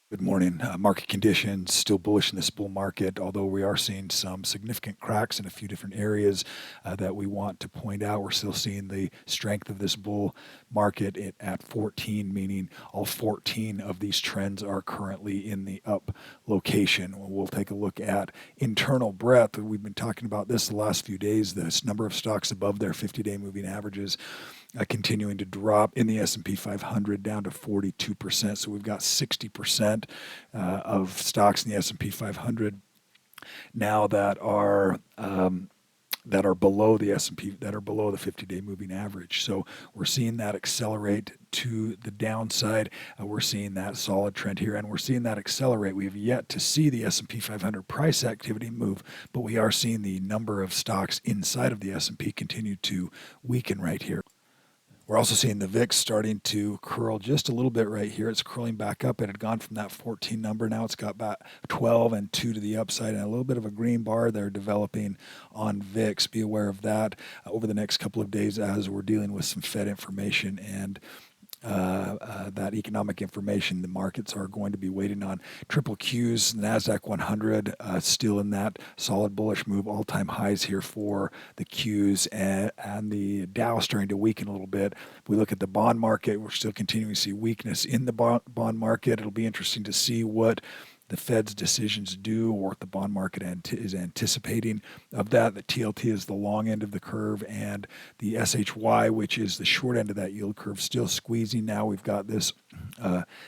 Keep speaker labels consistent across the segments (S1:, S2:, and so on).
S1: Good morning. Market conditions still bullish in this bull market, although we are seeing some significant cracks in a few different areas that we want to point out. We're still seeing the strength of this bull market at 14, meaning all 14 of these trends are currently in the up location. We'll take a look at internal breadth. We've been talking about this the last few days. This number of stocks above their 50-day moving averages continuing to drop in the S&P 500 down to 42%. So we've got 60% of stocks in the S&P 500 now that are below the S&P, that are below the 50-day moving average. So we're seeing that accelerate to the downside. We're seeing that solid trend here, and we're seeing that accelerate. We have yet to see the S&P 500 price activity move, but we are seeing the number of stocks inside of the S&P continue to weaken right here. We're also seeing the VIX starting to curl just a little bit right here. It's curling back up. It had gone from that 14 number. Now it's got about 12 and 2 to the upside, and a little bit of a green bar there developing on VIX. Be aware of that over the next couple of days as we're dealing with some Fed information and that economic information the markets are going to be waiting on. Triple Qs, NASDAQ 100 still in that solid bullish move, all-time highs here for the Qs, and the Dow starting to weaken a little bit. If we look at the bond market, we're still continuing to see weakness in the bond market. It'll be interesting to see what the Fed's decisions do, or what the bond market is anticipating of that. The TLT is the long end of the curve, and the SHY, which is the short end of that yield curve, still squeezing. Now we've got this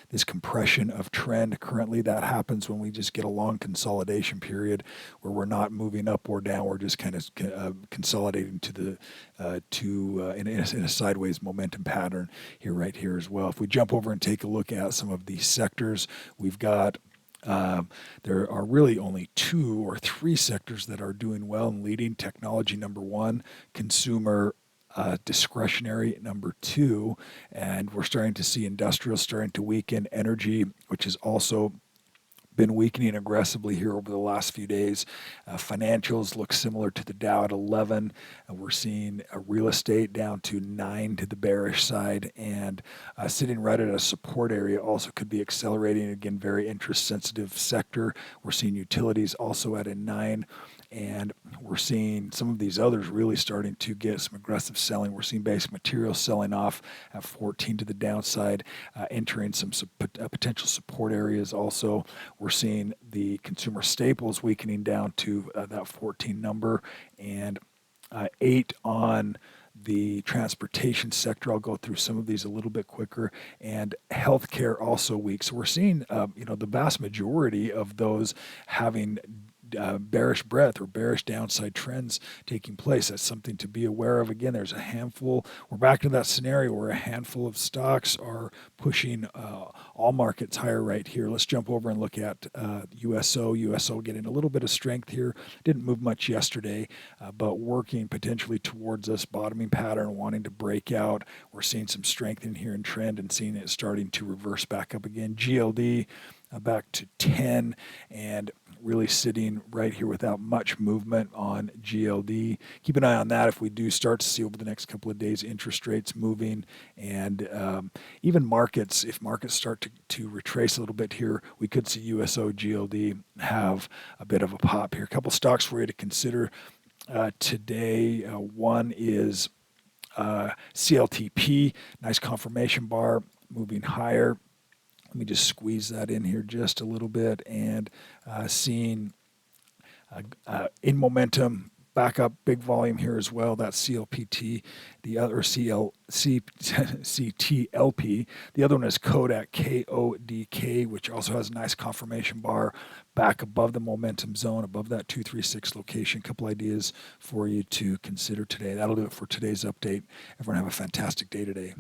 S1: this compression of trend. Currently, that happens when we just get a long consolidation period where we're not moving up or down. We're just kind of consolidating to the in a sideways momentum pattern here, right here as well. If we jump over and take a look at some of these sectors, we've got there are really only 2 or 3 sectors that are doing well and leading. Technology, number 1, consumer discretionary, number 2, and we're starting to see industrial starting to weaken. Energy, which is also been weakening aggressively here over the last few days. Financials look similar to the Dow at 11. We're seeing real estate down to 9 to the bearish side, and sitting right at a support area also could be accelerating. Again, very interest sensitive sector. We're seeing utilities also at a 9. And we're seeing some of these others really starting to get some aggressive selling. We're seeing basic materials selling off at 14 to the downside, entering some potential support areas also. We're seeing the consumer staples weakening down to that 14 number, and 8 on the transportation sector. I'll go through some of these a little bit quicker, and healthcare also weak. So we're seeing, the vast majority of those having bearish breadth or bearish downside trends taking place. That's something to be aware of. Again, there's a handful. We're back to that scenario where a handful of stocks are pushing all markets higher right here. Let's jump over and look at USO. USO getting a little bit of strength here. Didn't move much yesterday, but working potentially towards this bottoming pattern, wanting to break out. We're seeing some strength in here in trend and seeing it starting to reverse back up again. GLD back to 10, and really sitting right here without much movement on GLD. Keep an eye on that if we do start to see over the next couple of days interest rates moving, and even markets. If markets start to retrace a little bit here, we could see USO, GLD have a bit of a pop here. A couple stocks for you to consider today. One is CLTP, nice confirmation bar moving higher. Let me just squeeze that in here just a little bit, and seeing in momentum back up, big volume here as well. That's CLPT, the other CTLP. The other one is KODK, KODK, which also has a nice confirmation bar back above the momentum zone, above that 236 location. A couple ideas for you to consider today. That'll do it for today's update. Everyone have a fantastic day today.